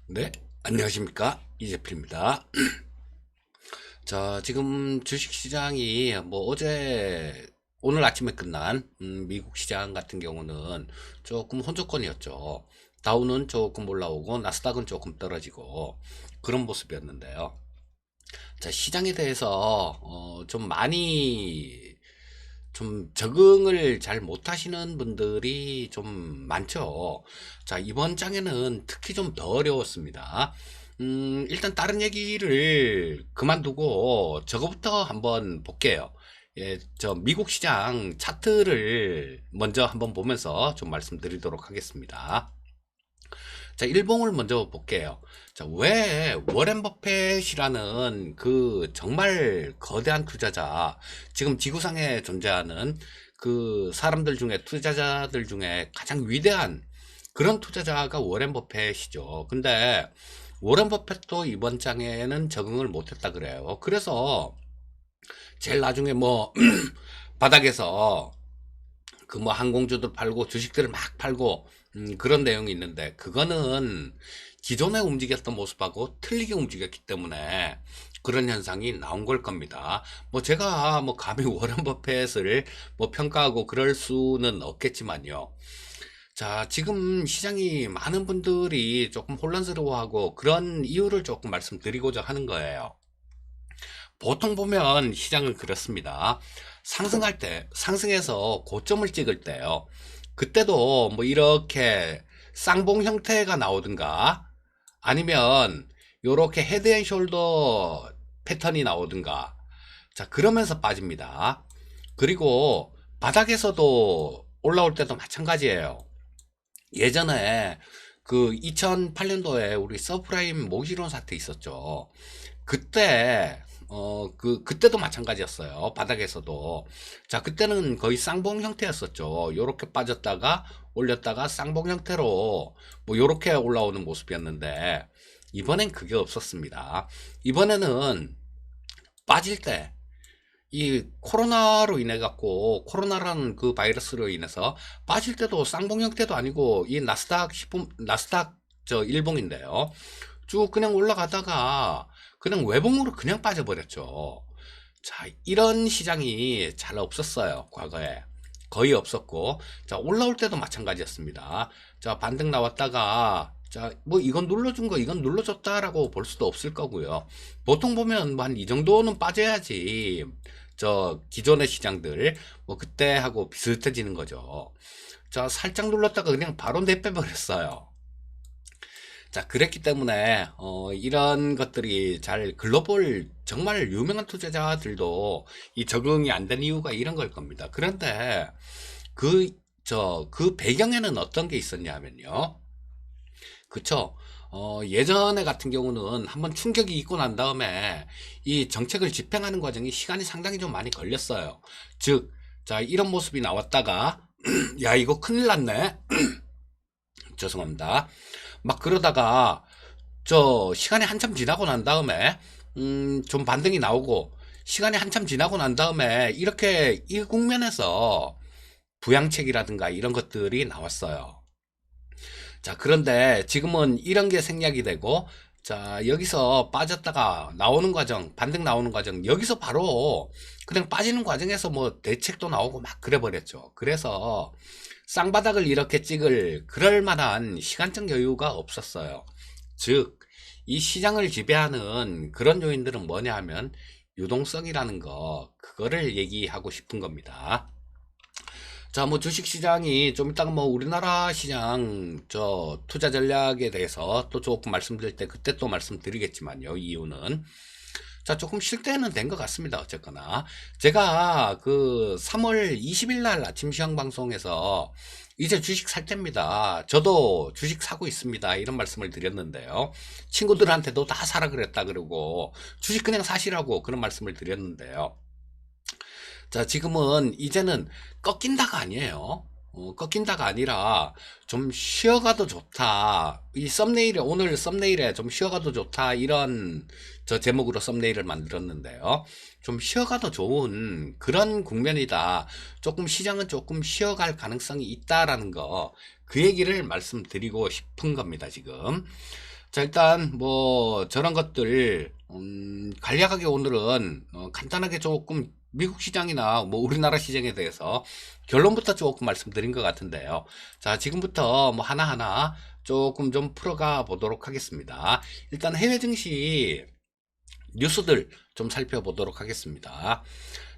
네, 안녕하십니까. 이재필입니다. 자, 지금 주식시장이 오늘 아침에 끝난, 미국 시장 같은 경우는 조금 혼조권이었죠. 다우는 조금 올라오고, 나스닥은 조금 떨어지고, 그런 모습이었는데요. 자, 시장에 대해서, 좀 많이, 좀 적응을 잘 못하시는 분들이 좀 많죠. 자, 이번 장에는 특히 좀 더 어려웠습니다. 일단 다른 얘기를 그만두고 저거부터 한번 볼게요. 예, 저 미국 시장 차트를 먼저 한번 보면서 좀 말씀드리도록 하겠습니다. 자, 일봉을 먼저 볼게요. 자, 왜 워렌 버핏이라는 그 정말 거대한 투자자, 지금 지구상에 존재하는 그 사람들 중에, 투자자들 중에 가장 위대한 그런 투자자가 워렌 버핏이죠. 근데 워렌 버핏도 이번 장에는 적응을 못했다 그래요. 그래서 제일 나중에 뭐 바닥에서 그 뭐 항공주도 팔고 주식들을 막 팔고 그런 내용이 있는데, 그거는 기존에 움직였던 모습하고 틀리게 움직였기 때문에 그런 현상이 나온 걸 겁니다. 뭐 제가 뭐 감히 워런 버핏을 뭐 평가하고 그럴 수는 없겠지만요. 자, 지금 시장이 많은 분들이 조금 혼란스러워하고 그런 이유를 조금 말씀드리고자 하는 거예요. 보통 보면 시장은 그렇습니다. 상승할 때, 상승해서 고점을 찍을 때요. 그때도 뭐 이렇게 쌍봉 형태가 나오든가, 아니면 요렇게 헤드앤숄더 패턴이 나오든가, 자, 그러면서 빠집니다. 그리고 바닥에서도 올라올 때도 마찬가지예요. 예전에 그 2008년도에 우리 서프라임 모기론 사태 있었죠. 그때 그때도 마찬가지였어요. 바닥에서도. 자, 그때는 거의 쌍봉 형태였었죠. 요렇게 빠졌다가 올렸다가 쌍봉 형태로 뭐 요렇게 올라오는 모습이었는데, 이번엔 그게 없었습니다. 이번에는 빠질 때, 이 코로나로 인해 갖고, 코로나라는 그 바이러스로 인해서 빠질 때도 쌍봉 형태도 아니고, 이 나스닥 저 일봉인데요. 쭉 그냥 올라가다가 그냥 외봉으로 그냥 빠져버렸죠. 자, 이런 시장이 잘 없었어요, 과거에. 거의 없었고, 자, 올라올 때도 마찬가지였습니다. 자, 반등 나왔다가, 자, 뭐 이건 눌러준 거, 이건 눌러줬다라고 볼 수도 없을 거고요. 보통 보면 뭐 한 이 정도는 빠져야지, 저, 기존의 시장들, 뭐 그때하고 비슷해지는 거죠. 자, 살짝 눌렀다가 그냥 바로 내빼버렸어요. 자, 그랬기 때문에 이런 것들이 잘 글로벌 정말 유명한 투자자들도 이 적응이 안 된 이유가 이런 걸 겁니다. 그런데 그 그 배경에는 어떤 게 있었냐면요. 그쵸? 예전에 같은 경우는 한번 충격이 있고 난 다음에 이 정책을 집행하는 과정이 시간이 상당히 좀 많이 걸렸어요. 즉, 자, 이런 모습이 나왔다가 야, 이거 큰일 났네. 죄송합니다. 막 그러다가 저 시간이 한참 지나고 난 다음에 좀 반등이 나오고, 시간이 한참 지나고 난 다음에 이렇게 이 국면에서 부양책이라든가 이런 것들이 나왔어요. 자, 그런데 지금은 이런 게 생략이 되고, 자, 여기서 빠졌다가 나오는 과정, 반등 나오는 과정, 여기서 바로 그냥 빠지는 과정에서 뭐 대책도 나오고 막 그래 버렸죠. 그래서 쌍바닥을 이렇게 찍을 그럴 만한 시간적 여유가 없었어요. 즉, 이 시장을 지배하는 그런 요인들은 뭐냐 하면 유동성이라는 거, 그거를 얘기하고 싶은 겁니다. 자, 뭐 주식시장이 좀 이따가 뭐 우리나라 시장 저 투자 전략에 대해서 또 조금 말씀드릴 때 그때 또 말씀드리겠지만요. 이유는. 자, 조금 쉴 때는 된 것 같습니다. 어쨌거나. 제가 그 3월 20일 날 아침 시황 방송에서 이제 주식 살 때입니다. 저도 주식 사고 있습니다. 이런 말씀을 드렸는데요. 친구들한테도 다 사라 그랬다 그러고 주식 그냥 사시라고 그런 말씀을 드렸는데요. 자, 지금은 이제는 꺾인다가 아니에요. 꺾인다가 아니라 좀 쉬어가도 좋다. 이 썸네일에, 오늘 썸네일에 좀 쉬어가도 좋다. 이런 저 제목으로 썸네일을 만들었는데요. 좀 쉬어가도 좋은 그런 국면이다. 조금 시장은 조금 쉬어갈 가능성이 있다라는 거. 그 얘기를 말씀드리고 싶은 겁니다, 지금. 자, 일단 뭐 저런 것들 간략하게 오늘은 간단하게 조금 미국 시장이나 뭐 우리나라 시장에 대해서 결론부터 조금 말씀드린 것 같은데요. 자, 지금부터 뭐 하나하나 조금 좀 풀어가 보도록 하겠습니다. 일단 해외 증시 뉴스들 좀 살펴보도록 하겠습니다.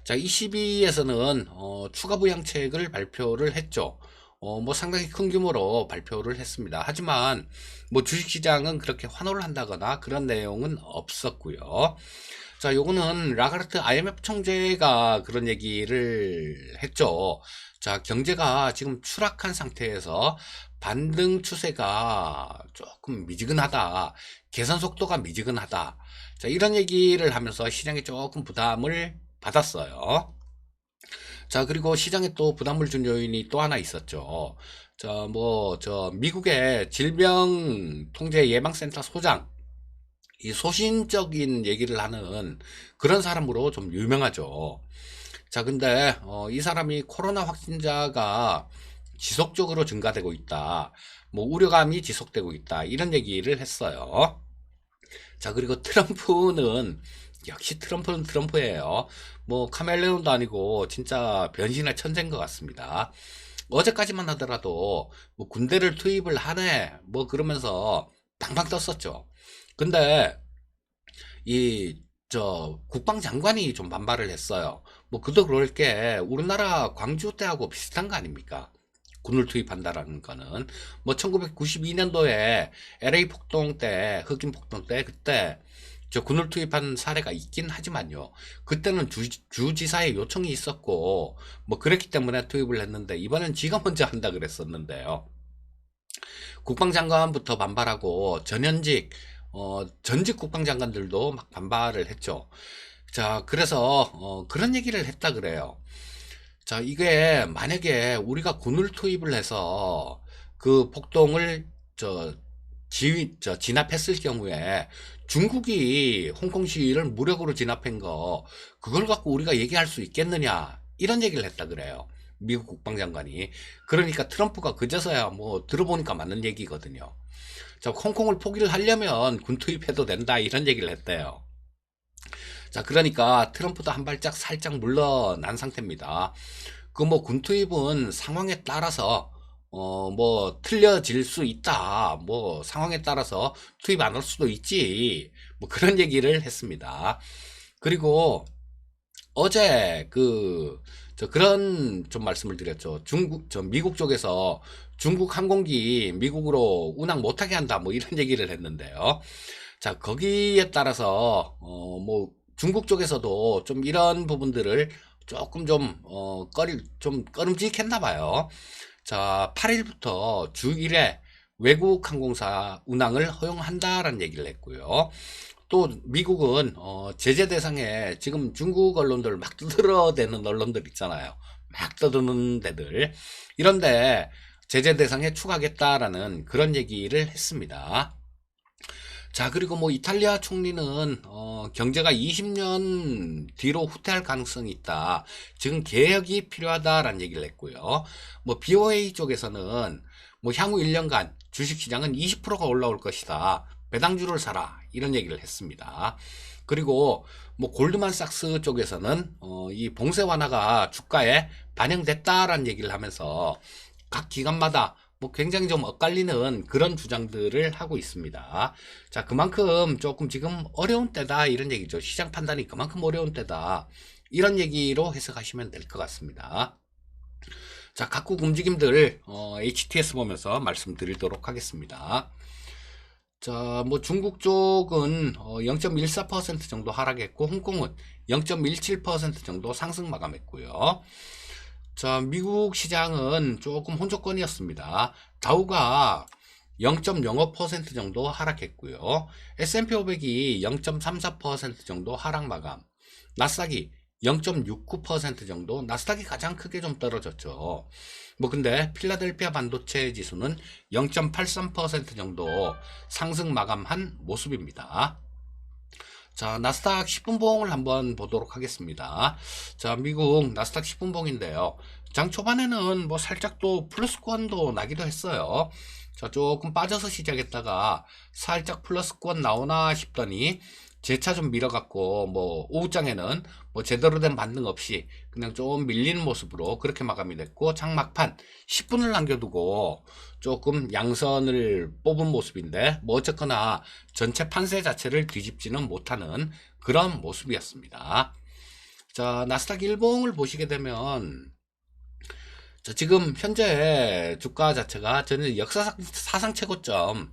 자, ECB에서는 추가 부양책을 발표를 했죠. 뭐 상당히 큰 규모로 발표를 했습니다. 하지만 뭐 주식시장은 그렇게 환호를 한다거나 그런 내용은 없었고요. 자, 요거는 라가르트 IMF 총재가 그런 얘기를 했죠. 자, 경제가 지금 추락한 상태에서 반등 추세가 조금 미지근하다. 개선 속도가 미지근하다. 자, 이런 얘기를 하면서 시장에 조금 부담을 받았어요. 자, 그리고 시장에 또 부담을 준 요인이 또 하나 있었죠. 미국의 질병통제예방센터 소장, 이 소신적인 얘기를 하는 그런 사람으로 좀 유명하죠. 자, 근데, 이 사람이 코로나 확진자가 지속적으로 증가되고 있다. 뭐, 우려감이 지속되고 있다. 이런 얘기를 했어요. 자, 그리고 트럼프는 역시 트럼프는 트럼프예요. 뭐 카멜레온도 아니고 진짜 변신의 천재인 것 같습니다. 어제까지만 하더라도 뭐 군대를 투입을 하네 뭐 그러면서 방방 떴었죠. 근데 이 국방장관이 좀 반발을 했어요. 뭐 그도 그럴 게 우리나라 광주 때하고 비슷한 거 아닙니까? 군을 투입한다라는 거는 뭐 1992년도에 LA 폭동 때 흑인 폭동 때 그때 저 군을 투입한 사례가 있긴 하지만요. 그때는 주지사의 요청이 있었고 뭐 그랬기 때문에 투입을 했는데 이번엔 지가 먼저 한다 그랬었는데요. 국방장관부터 반발하고 전직 국방장관들도 막 반발을 했죠. 자, 그래서 그런 얘기를 했다 그래요. 자, 이게 만약에 우리가 군을 투입을 해서 그 폭동을 진압했을 경우에 중국이 홍콩 시위를 무력으로 진압한 거 그걸 갖고 우리가 얘기할 수 있겠느냐 이런 얘기를 했다 그래요. 미국 국방장관이. 그러니까 트럼프가 그제서야 뭐 들어보니까 맞는 얘기거든요. 자, 홍콩을 포기를 하려면 군 투입해도 된다 이런 얘기를 했대요. 자, 그러니까 트럼프도 한 발짝 살짝 물러난 상태입니다. 그 뭐 군 투입은 상황에 따라서 뭐 틀려질 수 있다. 뭐 상황에 따라서 투입 안 할 수도 있지. 뭐 그런 얘기를 했습니다. 그리고 어제 그런 좀 말씀을 드렸죠. 미국 쪽에서 중국 항공기 미국으로 운항 못하게 한다. 뭐 이런 얘기를 했는데요. 자, 거기에 따라서 뭐 중국 쪽에서도 좀 이런 부분들을 조금 좀 꺼림직했나 봐요. 자, 8일부터 주 1회 외국 항공사 운항을 허용한다라는 얘기를 했고요. 또 미국은 제재 대상에 지금 중국 언론들 막 떠들어대는 언론들 있잖아요. 막 떠드는 데들 이런데 제재 대상에 추가하겠다라는 그런 얘기를 했습니다. 자, 그리고 뭐 이탈리아 총리는 경제가 20년 뒤로 후퇴할 가능성이 있다. 지금 개혁이 필요하다라는 얘기를 했고요. 뭐 BOA 쪽에서는 뭐 향후 1년간 주식시장은 20%가 올라올 것이다. 배당주를 사라. 이런 얘기를 했습니다. 그리고 뭐 골드만삭스 쪽에서는 이 봉쇄 완화가 주가에 반영됐다라는 얘기를 하면서 각 기관마다 뭐 굉장히 좀 엇갈리는 그런 주장들을 하고 있습니다. 자, 그만큼 조금 지금 어려운 때다 이런 얘기죠. 시장 판단이 그만큼 어려운 때다 이런 얘기로 해석하시면 될 것 같습니다. 자, 각국 움직임들 HTS 보면서 말씀드리도록 하겠습니다. 자, 뭐 중국 쪽은 0.14% 정도 하락했고 홍콩은 0.17% 정도 상승 마감했고요. 자, 미국 시장은 조금 혼조권이었습니다. 다우가 0.05% 정도 하락했고요. S&P 500이 0.34% 정도 하락 마감. 나스닥이 0.69% 정도, 나스닥이 가장 크게 좀 떨어졌죠. 뭐 근데 필라델피아 반도체 지수는 0.83% 정도 상승 마감한 모습입니다. 자, 나스닥 10분봉을 한번 보도록 하겠습니다. 자, 미국 나스닥 10분봉인데요. 장 초반에는 뭐 살짝 또 플러스권도 나기도 했어요. 자, 조금 빠져서 시작했다가 살짝 플러스권 나오나 싶더니 재차 좀 밀어갖고 뭐 오후장에는 뭐 제대로 된 반등 없이 그냥 좀 밀리는 모습으로 그렇게 마감이 됐고, 장막판 10분을 남겨두고 조금 양선을 뽑은 모습인데, 뭐 어쨌거나 전체 판세 자체를 뒤집지는 못하는 그런 모습이었습니다. 자, 나스닥 일봉을 보시게 되면, 자, 지금 현재 주가 자체가 저는 역사상 사상 최고점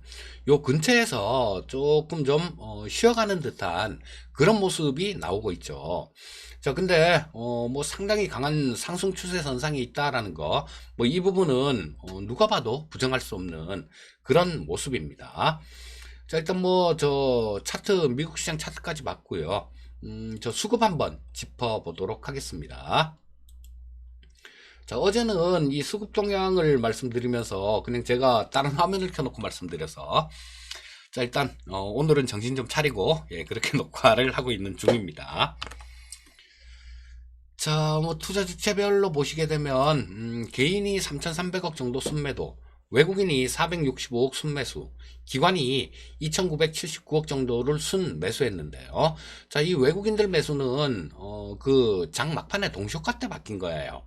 요 근처에서 조금 좀 쉬어가는 듯한 그런 모습이 나오고 있죠. 자, 근데 뭐 상당히 강한 상승 추세 선상이 있다라는 거, 뭐 이 부분은 누가 봐도 부정할 수 없는 그런 모습입니다. 자, 일단 뭐 저 차트, 미국 시장 차트까지 봤고요. 저 수급 한번 짚어보도록 하겠습니다. 자, 어제는 이 수급 동향을 말씀드리면서 그냥 제가 다른 화면을 켜놓고 말씀드려서, 자, 일단 오늘은 정신 좀 차리고 그렇게 녹화를 하고 있는 중입니다. 자, 뭐 투자 주체별로 보시게 되면 개인이 3,300억 정도 순매도, 외국인이 465억 순매수, 기관이 2,979억 정도를 순매수했는데요. 자, 이 외국인들 매수는 그 장 막판에 동시효과 때 바뀐 거예요.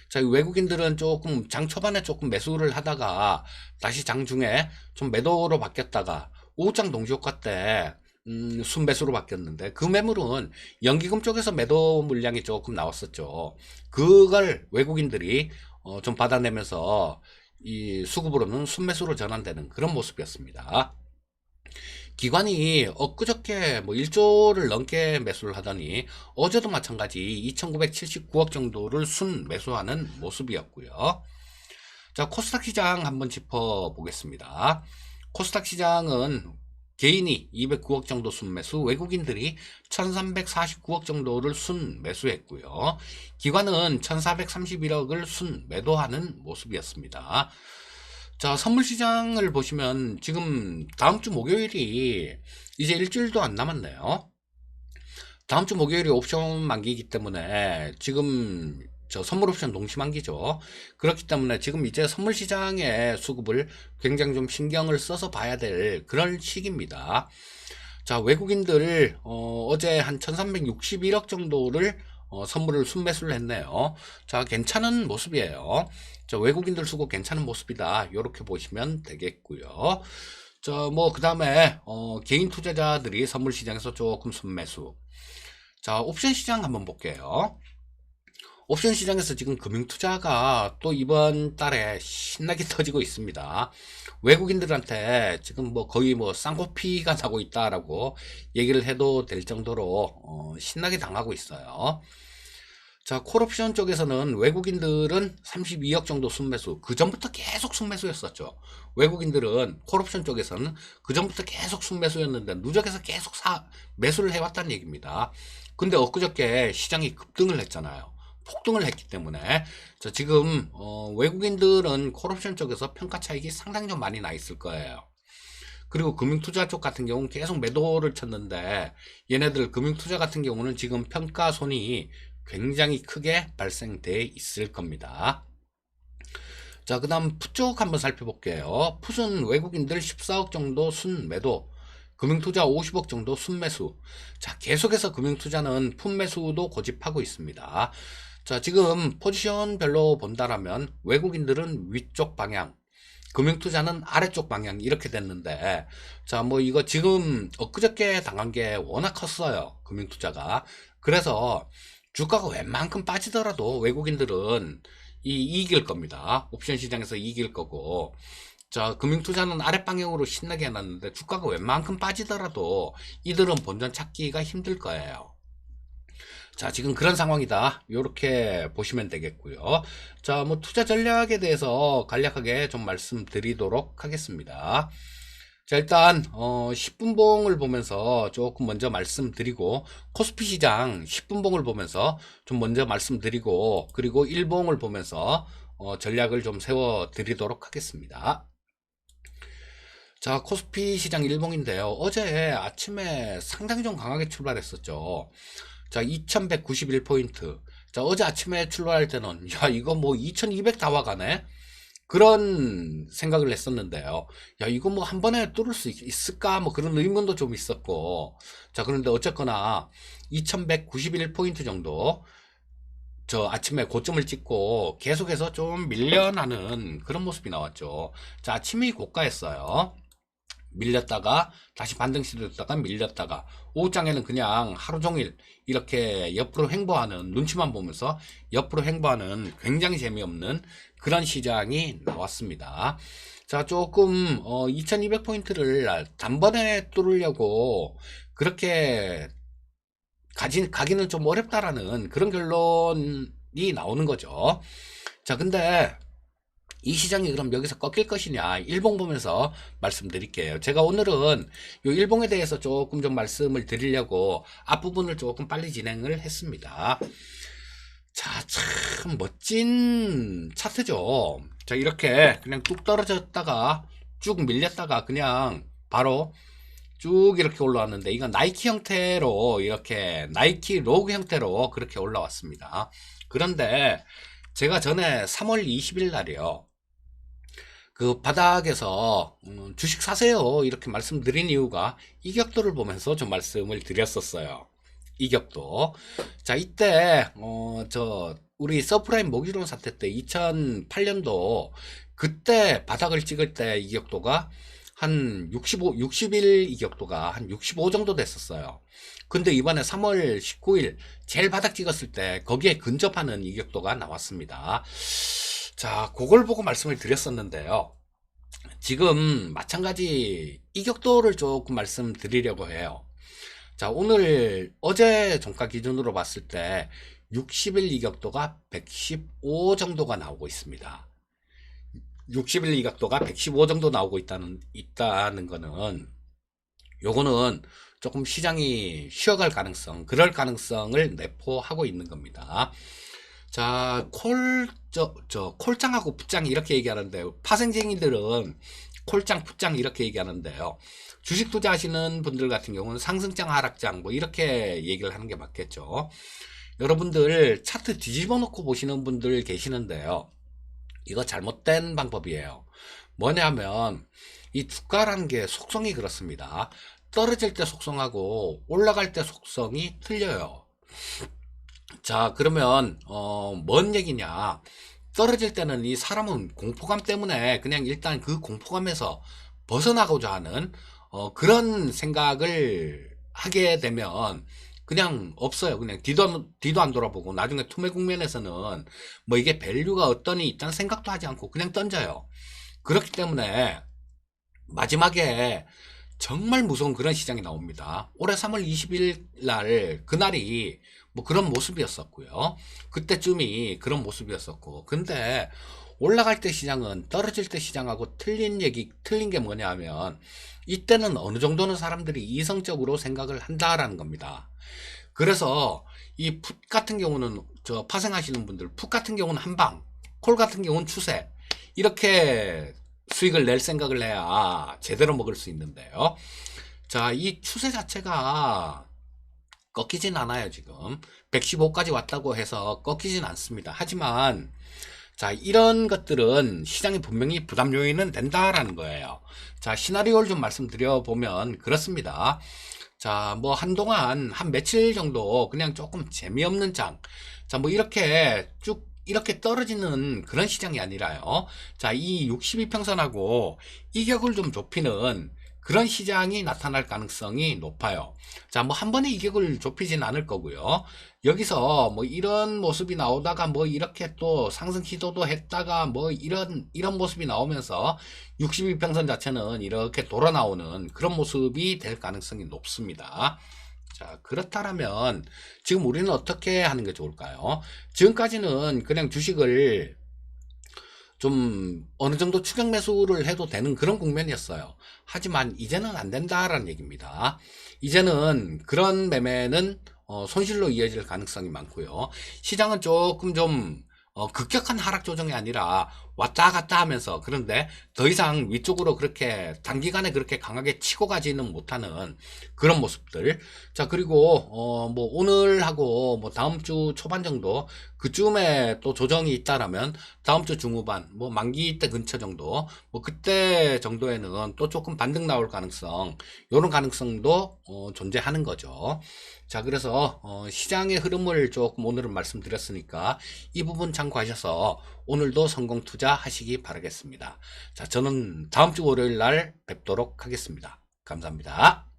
자, 외국인들은 조금 장 초반에 조금 매수를 하다가 다시 장 중에 좀 매도로 바뀌었다가 오후장 동시효과 때 순매수로 바뀌었는데, 그 매물은 연기금 쪽에서 매도 물량이 조금 나왔었죠. 그걸 외국인들이 좀 받아내면서 이 수급으로는 순매수로 전환되는 그런 모습이었습니다. 기관이 엊그저께 뭐 1조를 넘게 매수를 하더니 어제도 마찬가지 2,979억 정도를 순 매수하는 모습이었고요. 자, 코스닥 시장 한번 짚어보겠습니다. 코스닥 시장은 개인이 209억 정도 순매수, 외국인들이 1349억 정도를 순매수했고요. 기관은 1431억을 순매도하는 모습이었습니다. 자, 선물 시장을 보시면 지금 다음 주 목요일이 이제 일주일도 안 남았네요. 다음 주 목요일이 옵션 만기이기 때문에 지금 저 선물 옵션 농시 만기죠. 그렇기 때문에 지금 이제 선물 시장의 수급을 굉장히 좀 신경을 써서 봐야 될 그런 시기입니다. 자, 외국인들 어제 한 1361억 정도를 선물을 순매수를 했네요. 자, 괜찮은 모습이에요. 자, 외국인들 수급 괜찮은 모습이다, 이렇게 보시면 되겠고요. 자, 뭐 그 다음에 개인 투자자들이 선물 시장에서 조금 순매수. 자, 옵션 시장 한번 볼게요. 옵션 시장에서 지금 금융투자가 또 이번 달에 신나게 터지고 있습니다. 외국인들한테 지금 뭐 거의 뭐 쌍코피가 나고 있다라고 얘기를 해도 될 정도로 신나게 당하고 있어요. 자, 콜옵션 쪽에서는 외국인들은 32억 정도 순매수, 그 전부터 계속 순매수였었죠. 외국인들은 콜옵션 쪽에서는 그 전부터 계속 순매수였는데 누적해서 계속 매수를 해왔다는 얘기입니다. 근데 엊그저께 시장이 급등을 했잖아요. 폭등을 했기 때문에. 자, 지금 외국인들은 콜옵션 쪽에서 평가 차익이 상당히 좀 많이 나 있을 거예요. 그리고 금융투자 쪽 같은 경우는 계속 매도를 쳤는데, 얘네들 금융투자 같은 경우는 지금 평가 손이 굉장히 크게 발생돼 있을 겁니다. 자, 그 다음 풋 쪽 한번 살펴볼게요. 풋은 외국인들 14억 정도 순매도, 금융투자 50억 정도 순매수. 자, 계속해서 금융투자는 풋 매수도 고집하고 있습니다. 자, 지금 포지션별로 본다라면 외국인들은 위쪽 방향, 금융투자는 아래쪽 방향, 이렇게 됐는데, 자, 뭐 이거 지금 엊그저께 당한 게 워낙 컸어요, 금융투자가. 그래서 주가가 웬만큼 빠지더라도 외국인들은 이길 겁니다. 옵션 시장에서 이길 거고, 자, 금융투자는 아랫 방향으로 신나게 해놨는데 주가가 웬만큼 빠지더라도 이들은 본전 찾기가 힘들 거예요. 자, 지금 그런 상황이다, 요렇게 보시면 되겠고요. 자, 뭐 투자 전략에 대해서 간략하게 좀 말씀드리도록 하겠습니다. 자, 일단 10분봉을 보면서 조금 먼저 말씀드리고, 코스피 시장 10분봉을 보면서 좀 먼저 말씀드리고, 그리고 1봉을 보면서 전략을 좀 세워 드리도록 하겠습니다. 자, 코스피 시장 1봉인데요. 어제 아침에 상당히 좀 강하게 출발했었죠. 자, 2191포인트. 자, 어제 아침에 출발할 때는, 야, 이거 뭐 2200 다 와가네? 그런 생각을 했었는데요. 야, 이거 뭐 한 번에 뚫을 수 있을까? 뭐 그런 의문도 좀 있었고. 자, 그런데 어쨌거나 2191포인트 정도 저 아침에 고점을 찍고 계속해서 좀 밀려나는 그런 모습이 나왔죠. 자, 아침이 고가였어요. 밀렸다가 다시 반등 시도했다가 밀렸다가 오후장에는 그냥 하루 종일 이렇게 옆으로 횡보하는, 눈치만 보면서 옆으로 횡보하는 굉장히 재미없는 그런 시장이 나왔습니다. 자, 조금 2200포인트를 단번에 뚫으려고 그렇게 가기는 좀 어렵다라는 그런 결론이 나오는 거죠. 자, 근데 이 시장이 그럼 여기서 꺾일 것이냐, 일봉 보면서 말씀드릴게요. 제가 오늘은 이 일봉에 대해서 조금 좀 말씀을 드리려고 앞부분을 조금 빨리 진행을 했습니다. 자, 참 멋진 차트죠. 자, 이렇게 그냥 뚝 떨어졌다가 쭉 밀렸다가 그냥 바로 쭉 이렇게 올라왔는데, 이건 나이키 형태로, 이렇게 나이키 로그 형태로 그렇게 올라왔습니다. 그런데 제가 전에 3월 20일 날이요, 그 바닥에서 주식 사세요 이렇게 말씀드린 이유가 이 격도를 보면서 좀 말씀을 드렸었어요. 이 격도. 자, 이때 저 우리 서프라임 모기론 사태 때 2008년도 그때 바닥을 찍을 때 이 격도가 한 65, 60일 이격도가 한 65 정도 됐었어요. 근데 이번에 3월 19일 제일 바닥 찍었을 때 거기에 근접하는 이격도가 나왔습니다. 자, 그걸 보고 말씀을 드렸었는데요. 지금 마찬가지 이격도를 조금 말씀드리려고 해요. 자, 오늘 어제 종가 기준으로 봤을 때 60일 이격도가 115 정도가 나오고 있습니다. 60일 이각도가 115 정도 나오고 있다는 거는, 요거는 조금 시장이 쉬어갈 가능성, 그럴 가능성을 내포하고 있는 겁니다. 자, 콜장하고 풋장 이렇게 얘기하는데요. 파생쟁이들은 콜장, 풋장 이렇게 얘기하는데요. 주식 투자하시는 분들 같은 경우는 상승장, 하락장 뭐 이렇게 얘기를 하는 게 맞겠죠. 여러분들 차트 뒤집어 놓고 보시는 분들 계시는데요. 이거 잘못된 방법이에요. 뭐냐면 이 주가라는 게 속성이 그렇습니다. 떨어질 때 속성하고 올라갈 때 속성이 틀려요. 자, 그러면 뭔 얘기냐? 떨어질 때는 이 사람은 공포감 때문에 그냥 일단 그 공포감에서 벗어나고자 하는 그런 생각을 하게 되면 그냥 없어요. 그냥 뒤도 안 돌아보고 나중에 투매 국면에서는 뭐 이게 밸류가 어떠니 있다는 생각도 하지 않고 그냥 던져요. 그렇기 때문에 마지막에 정말 무서운 그런 시장이 나옵니다. 올해 3월 20일 날 그날이 뭐 그런 모습이었었고요. 그때쯤이 그런 모습이었었고, 근데 올라갈 때 시장은 떨어질 때 시장하고 틀린 게 뭐냐 하면, 이때는 어느 정도는 사람들이 이성적으로 생각을 한다라는 겁니다. 그래서 이 풋 같은 경우는 저 파생하시는 분들, 풋 같은 경우는 한방, 콜 같은 경우는 추세, 이렇게 수익을 낼 생각을 해야 제대로 먹을 수 있는데요. 자, 이 추세 자체가 꺾이진 않아요. 지금 115까지 왔다고 해서 꺾이진 않습니다. 하지만 자, 이런 것들은 시장이 분명히 부담 요인은 된다라는 거예요. 자, 시나리오를 좀 말씀드려 보면 그렇습니다. 자, 뭐 한동안 한 며칠 정도 그냥 조금 재미없는 장, 자, 뭐 이렇게 쭉 이렇게 떨어지는 그런 시장이 아니라요. 자, 이 62평선하고 이격을 좀 좁히는 그런 시장이 나타날 가능성이 높아요. 자, 뭐 한 번에 이격을 좁히진 않을 거고요. 여기서 뭐 이런 모습이 나오다가 뭐 이렇게 또 상승 시도도 했다가 뭐 이런 모습이 나오면서 62평선 자체는 이렇게 돌아 나오는 그런 모습이 될 가능성이 높습니다. 자, 그렇다면 지금 우리는 어떻게 하는 게 좋을까요? 지금까지는 그냥 주식을 좀 어느 정도 추격 매수를 해도 되는 그런 국면이었어요. 하지만 이제는 안 된다라는 얘기입니다. 이제는 그런 매매는 손실로 이어질 가능성이 많고요. 시장은 조금 좀 급격한 하락 조정이 아니라 왔다 갔다 하면서, 그런데 더 이상 위쪽으로 그렇게 단기간에 그렇게 강하게 치고 가지는 못하는 그런 모습들. 자, 그리고 뭐 오늘하고 뭐 다음 주 초반 정도 그쯤에 또 조정이 있다라면 다음 주 중후반 뭐 만기 때 근처 정도, 뭐 그때 정도에는 또 조금 반등 나올 가능성, 요런 가능성도 존재하는 거죠. 자, 그래서 시장의 흐름을 조금 오늘은 말씀드렸으니까 이 부분 참고하셔서 오늘도 성공 투자하시기 바라겠습니다. 자, 저는 다음 주 월요일 날 뵙도록 하겠습니다. 감사합니다.